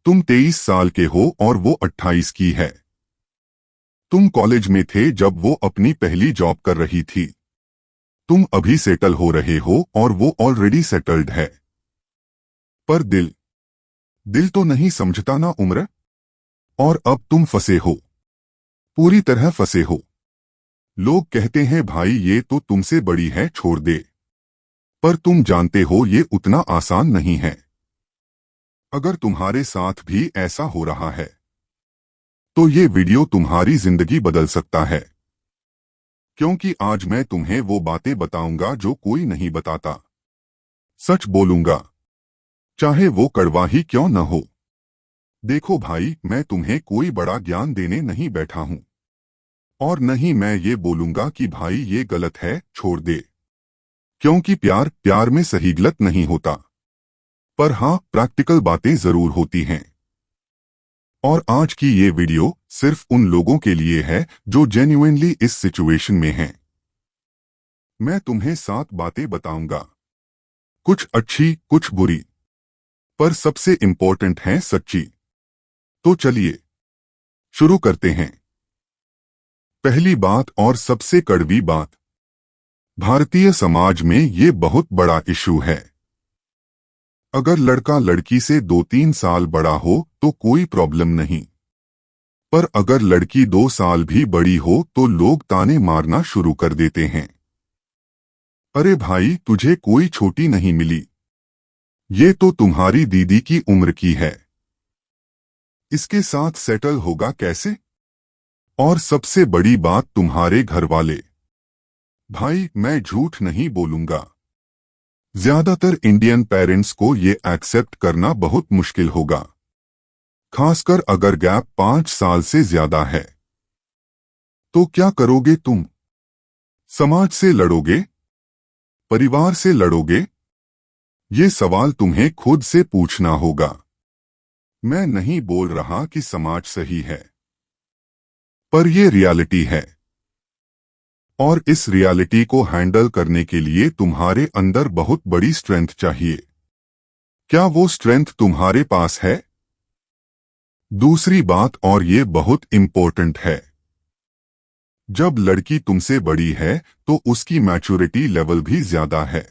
तुम 23 साल के हो और वो 28 की है। तुम कॉलेज में थे जब वो अपनी पहली जॉब कर रही थी। तुम अभी सेटल हो रहे हो और वो ऑलरेडी सेटल्ड है। पर दिल दिल तो नहीं समझता ना उम्र। और अब तुम फंसे हो, पूरी तरह फंसे हो। लोग कहते हैं भाई ये तो तुमसे बड़ी है, छोड़ दे। पर तुम जानते हो ये उतना आसान नहीं है। अगर तुम्हारे साथ भी ऐसा हो रहा है तो ये वीडियो तुम्हारी जिंदगी बदल सकता है। क्योंकि आज मैं तुम्हें वो बातें बताऊंगा जो कोई नहीं बताता। सच बोलूंगा, चाहे वो कड़वा ही क्यों न हो। देखो भाई, मैं तुम्हें कोई बड़ा ज्ञान देने नहीं बैठा हूं। और नहीं मैं ये बोलूंगा कि भाई ये गलत है, छोड़ दे। क्योंकि प्यार प्यार में सही गलत नहीं होता। पर हाँ, प्रैक्टिकल बातें जरूर होती हैं। और आज की ये वीडियो सिर्फ उन लोगों के लिए है जो जेन्युइनली इस सिचुएशन में हैं। मैं तुम्हें 7 बातें बताऊंगा, कुछ अच्छी कुछ बुरी, पर सबसे इंपॉर्टेंट है सच्ची। तो चलिए शुरू करते हैं। पहली बात और सबसे कड़वी बात, भारतीय समाज में ये बहुत बड़ा इशू है। अगर लड़का लड़की से 2-3 साल बड़ा हो तो कोई प्रॉब्लम नहीं। पर अगर लड़की 2 साल भी बड़ी हो तो लोग ताने मारना शुरू कर देते हैं। अरे भाई, तुझे कोई छोटी नहीं मिली, ये तो तुम्हारी दीदी की उम्र की है। इसके साथ सेटल होगा कैसे? और सबसे बड़ी बात, तुम्हारे घर वाले। भाई मैं झूठ नहीं बोलूंगा, ज्यादातर इंडियन पेरेंट्स को ये एक्सेप्ट करना बहुत मुश्किल होगा। खासकर अगर गैप 5 साल से ज्यादा है। तो क्या करोगे तुम? समाज से लड़ोगे? परिवार से लड़ोगे? ये सवाल तुम्हें खुद से पूछना होगा। मैं नहीं बोल रहा कि समाज सही है, पर ये रियलिटी है। और इस रियलिटी को हैंडल करने के लिए तुम्हारे अंदर बहुत बड़ी स्ट्रेंथ चाहिए। क्या वो स्ट्रेंथ तुम्हारे पास है? दूसरी बात, और ये बहुत इंपॉर्टेंट है, जब लड़की तुमसे बड़ी है तो उसकी मैच्योरिटी लेवल भी ज्यादा है।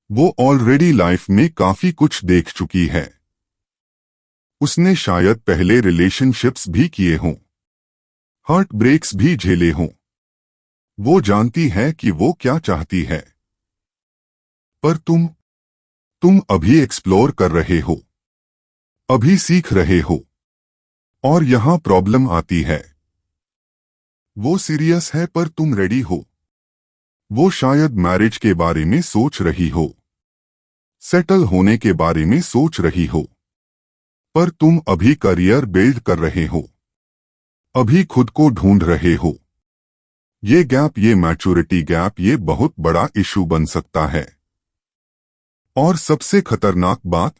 वो ऑलरेडी लाइफ में काफी कुछ देख चुकी है। उसने शायद पहले रिलेशनशिप्स भी किए हों, हार्ट ब्रेक्स भी झेले हों। वो जानती है कि वो क्या चाहती है। पर तुम अभी एक्सप्लोर कर रहे हो, अभी सीख रहे हो। और यहां प्रॉब्लम आती है। वो सीरियस है पर तुम रेडी हो। वो शायद मैरिज के बारे में सोच रही हो, सेटल होने के बारे में सोच रही हो। पर तुम अभी करियर बिल्ड कर रहे हो, अभी खुद को ढूंढ रहे हो। ये गैप, ये मैच्योरिटी गैप, ये बहुत बड़ा इशू बन सकता है। और सबसे खतरनाक बात,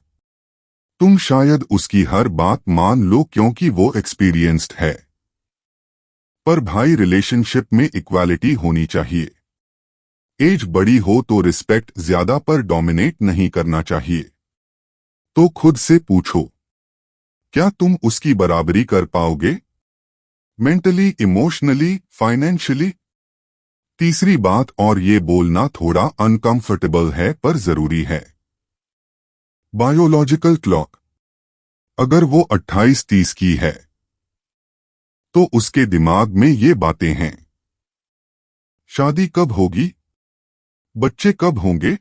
तुम शायद उसकी हर बात मान लो क्योंकि वो एक्सपीरियंस्ड है। पर भाई, रिलेशनशिप में इक्वालिटी होनी चाहिए। एज बड़ी हो तो रिस्पेक्ट ज्यादा पर डोमिनेट नहीं करना चाहिए। तो खुद से पूछो, क्या तुम उसकी बराबरी कर पाओगे? Mentally, emotionally, financially. तीसरी बात, और ये बोलना थोड़ा अनकंफर्टेबल है पर जरूरी है, बायोलॉजिकल क्लॉक। अगर वो 28-30 की है तो उसके दिमाग में ये बातें हैं, शादी कब होगी, बच्चे कब होंगे।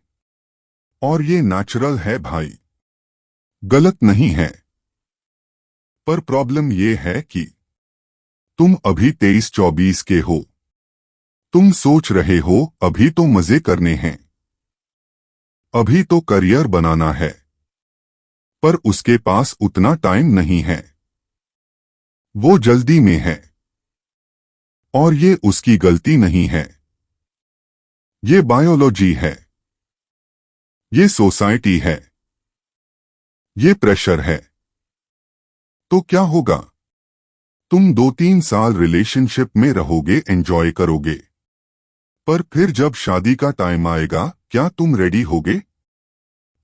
और ये नेचुरल है भाई, गलत नहीं है। पर प्रॉब्लम ये है कि तुम अभी 23-24 के हो। तुम सोच रहे हो अभी तो मजे करने हैं, अभी तो करियर बनाना है। पर उसके पास उतना टाइम नहीं है, वो जल्दी में है। और ये उसकी गलती नहीं है, ये बायोलॉजी है, ये सोसाइटी है, ये प्रेशर है। तो क्या होगा? तुम 2-3 साल रिलेशनशिप में रहोगे, एंजॉय करोगे। पर फिर जब शादी का टाइम आएगा, क्या तुम रेडी होगे?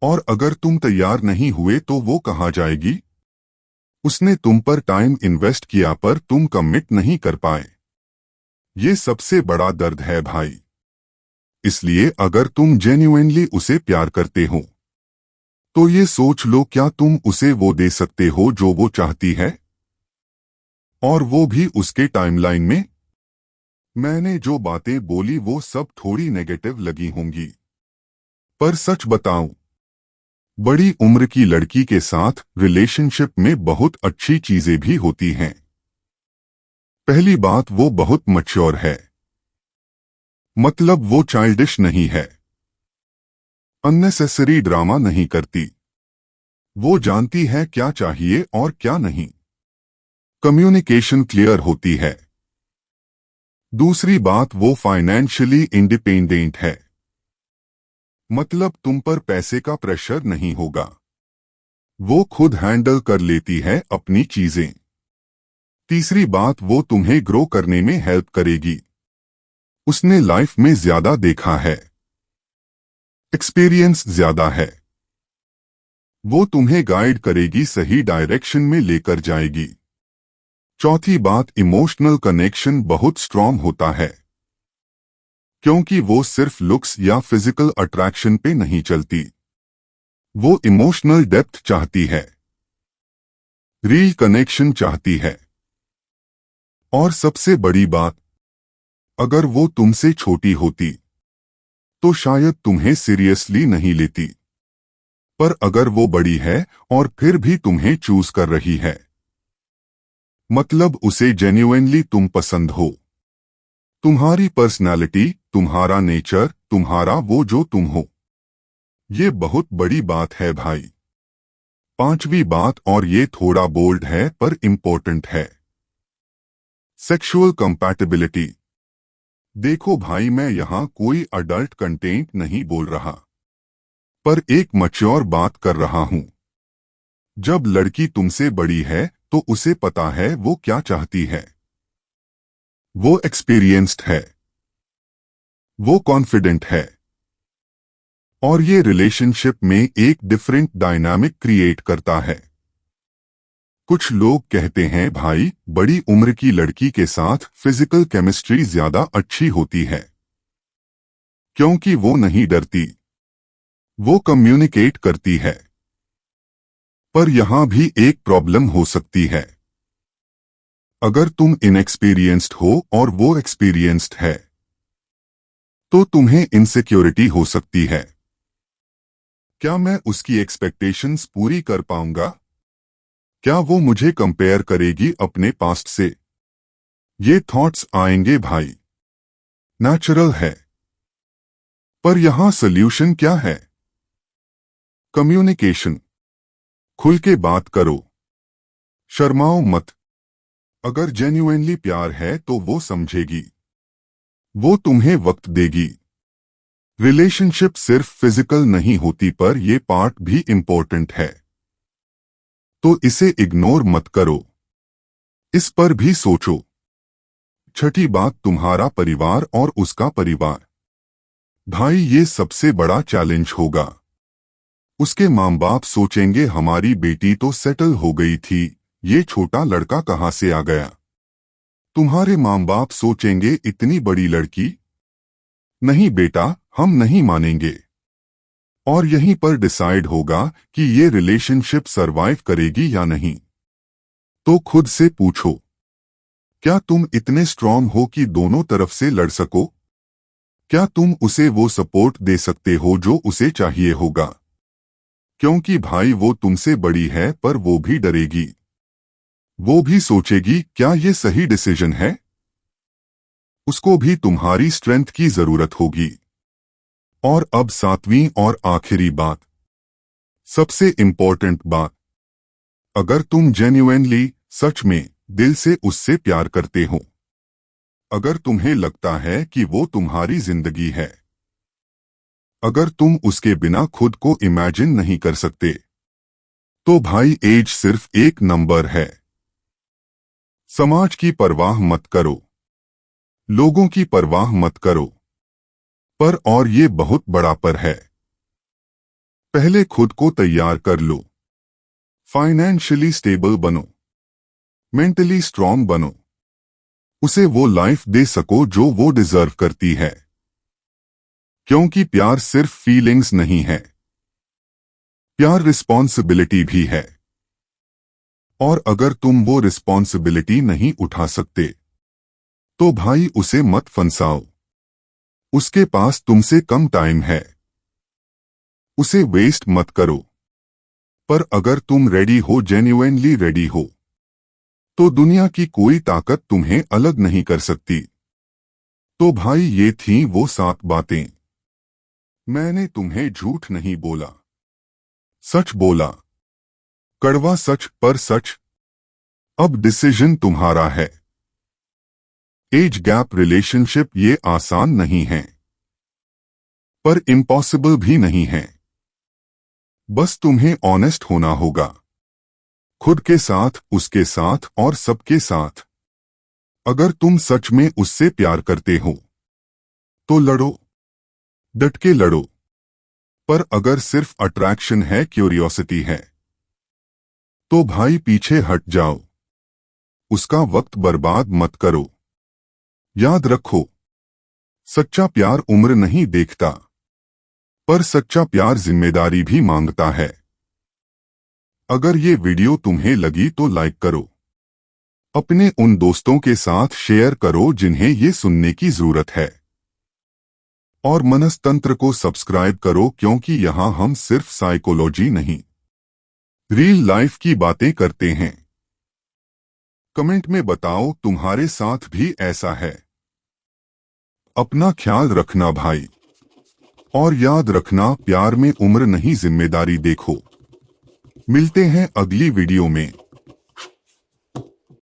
और अगर तुम तैयार नहीं हुए तो वो कहाँ जाएगी? उसने तुम पर टाइम इन्वेस्ट किया पर तुम कमिट नहीं कर पाए। ये सबसे बड़ा दर्द है भाई। इसलिए अगर तुम जेन्युइनली उसे प्यार करते हो तो ये सोच लो, क्या तुम उसे वो दे सकते हो जो वो चाहती है, और वो भी उसके टाइमलाइन में। मैंने जो बातें बोली वो सब थोड़ी नेगेटिव लगी होंगी, पर सच बताऊं, बड़ी उम्र की लड़की के साथ रिलेशनशिप में बहुत अच्छी चीजें भी होती हैं। पहली बात, वो बहुत मैच्योर है, मतलब वो चाइल्डिश नहीं है, अननेसेसरी ड्रामा नहीं करती, वो जानती है क्या चाहिए और क्या नहीं, कम्युनिकेशन क्लियर होती है। दूसरी बात, वो फाइनेंशियली इंडिपेंडेंट है, मतलब तुम पर पैसे का प्रेशर नहीं होगा, वो खुद हैंडल कर लेती है अपनी चीजें। तीसरी बात, वो तुम्हें ग्रो करने में हेल्प करेगी, उसने लाइफ में ज्यादा देखा है, एक्सपीरियंस ज्यादा है, वो तुम्हें गाइड करेगी, सही डायरेक्शन में लेकर जाएगी। चौथी बात, इमोशनल कनेक्शन बहुत स्ट्रॉन्ग होता है, क्योंकि वो सिर्फ लुक्स या फिजिकल अट्रैक्शन पे नहीं चलती, वो इमोशनल डेप्थ चाहती है, रियल कनेक्शन चाहती है। और सबसे बड़ी बात, अगर वो तुमसे छोटी होती तो शायद तुम्हें सीरियसली नहीं लेती, पर अगर वो बड़ी है और फिर भी तुम्हें चूज कर रही है, मतलब उसे जेन्युइनली तुम पसंद हो, तुम्हारी पर्सनालिटी, तुम्हारा नेचर, तुम्हारा वो जो तुम हो। ये बहुत बड़ी बात है भाई। पांचवी बात, और ये थोड़ा बोल्ड है पर इंपॉर्टेंट है, सेक्सुअल कंपैटिबिलिटी। देखो भाई, मैं यहां कोई अडल्ट कंटेंट नहीं बोल रहा, पर एक मैच्योर बात कर रहा हूं। जब लड़की तुमसे बड़ी है तो उसे पता है वो क्या चाहती है, वो एक्सपीरियंस्ड है, वो कॉन्फिडेंट है, और ये रिलेशनशिप में एक डिफरेंट डायनामिक क्रिएट करता है। कुछ लोग कहते हैं भाई, बड़ी उम्र की लड़की के साथ फिजिकल केमिस्ट्री ज्यादा अच्छी होती है, क्योंकि वो नहीं डरती, वो कम्युनिकेट करती है। पर यहां भी एक प्रॉब्लम हो सकती है, अगर तुम इनएक्सपीरियंस्ड हो और वो एक्सपीरियंस्ड है तो तुम्हें इनसिक्योरिटी हो सकती है। क्या मैं उसकी एक्सपेक्टेशंस पूरी कर पाऊंगा? क्या वो मुझे कंपेयर करेगी अपने पास्ट से? ये थॉट्स आएंगे भाई, नेचुरल है। पर यहां सॉल्यूशन क्या है? कम्युनिकेशन। खुल के बात करो, शर्माओ मत। अगर जेन्युइनली प्यार है तो वो समझेगी, वो तुम्हें वक्त देगी। रिलेशनशिप सिर्फ फिजिकल नहीं होती, पर ये पार्ट भी इंपॉर्टेंट है, तो इसे इग्नोर मत करो, इस पर भी सोचो। छठी बात, तुम्हारा परिवार और उसका परिवार। भाई, ये सबसे बड़ा चैलेंज होगा। उसके माँ बाप सोचेंगे हमारी बेटी तो सेटल हो गई थी, ये छोटा लड़का कहाँ से आ गया। तुम्हारे माँ बाप सोचेंगे इतनी बड़ी लड़की, नहीं बेटा, हम नहीं मानेंगे। और यहीं पर डिसाइड होगा कि ये रिलेशनशिप सरवाइव करेगी या नहीं। तो खुद से पूछो, क्या तुम इतने स्ट्रांग हो कि दोनों तरफ से लड़ सको? क्या तुम उसे वो सपोर्ट दे सकते हो जो उसे चाहिए होगा? क्योंकि भाई, वो तुमसे बड़ी है पर वो भी डरेगी, वो भी सोचेगी क्या ये सही डिसीजन है। उसको भी तुम्हारी स्ट्रेंथ की जरूरत होगी। और अब सातवीं और आखिरी बात, सबसे इंपॉर्टेंट बात, अगर तुम जेन्युइनली, सच में, दिल से उससे प्यार करते हो, अगर तुम्हें लगता है कि वो तुम्हारी जिंदगी है, अगर तुम उसके बिना खुद को इमेजिन नहीं कर सकते, तो भाई एज सिर्फ एक नंबर है। समाज की परवाह मत करो, लोगों की परवाह मत करो, पर और ये बहुत बड़ा पर है, पहले खुद को तैयार कर लो, फाइनेंशियली स्टेबल बनो। मेंटली स्ट्रांग बनो। उसे वो लाइफ दे सको जो वो डिजर्व करती है, क्योंकि प्यार सिर्फ फीलिंग्स नहीं है, प्यार रिस्पॉन्सिबिलिटी भी है। और अगर तुम वो रिस्पॉन्सिबिलिटी नहीं उठा सकते तो भाई उसे मत फंसाओ। उसके पास तुमसे कम टाइम है, उसे वेस्ट मत करो। पर अगर तुम रेडी हो, जेन्युइनली रेडी हो, तो दुनिया की कोई ताकत तुम्हें अलग नहीं कर सकती। तो भाई ये थी वो 7 बातें। मैंने तुम्हें झूठ नहीं बोला, सच बोला। कड़वा सच पर सच। अब डिसीजन तुम्हारा है। एज गैप रिलेशनशिप ये आसान नहीं है, पर इम्पॉसिबल भी नहीं है। बस तुम्हें ऑनेस्ट होना होगा, खुद के साथ, उसके साथ और सबके साथ। अगर तुम सच में उससे प्यार करते हो तो लड़ो, डट के लड़ो। पर अगर सिर्फ अट्रैक्शन है, क्यूरियोसिटी है, तो भाई पीछे हट जाओ। उसका वक्त बर्बाद मत करो। याद रखो, सच्चा प्यार उम्र नहीं देखता, पर सच्चा प्यार जिम्मेदारी भी मांगता है। अगर ये वीडियो तुम्हें लगी तो लाइक करो, अपने उन दोस्तों के साथ शेयर करो जिन्हें ये सुनने की जरूरत है, और मनस्तंत्र को सब्सक्राइब करो, क्योंकि यहां हम सिर्फ साइकोलॉजी नहीं, रियल लाइफ की बातें करते हैं। कमेंट में बताओ तुम्हारे साथ भी ऐसा है। अपना ख्याल रखना भाई, और याद रखना, प्यार में उम्र नहीं जिम्मेदारी देखो। मिलते हैं अगली वीडियो में।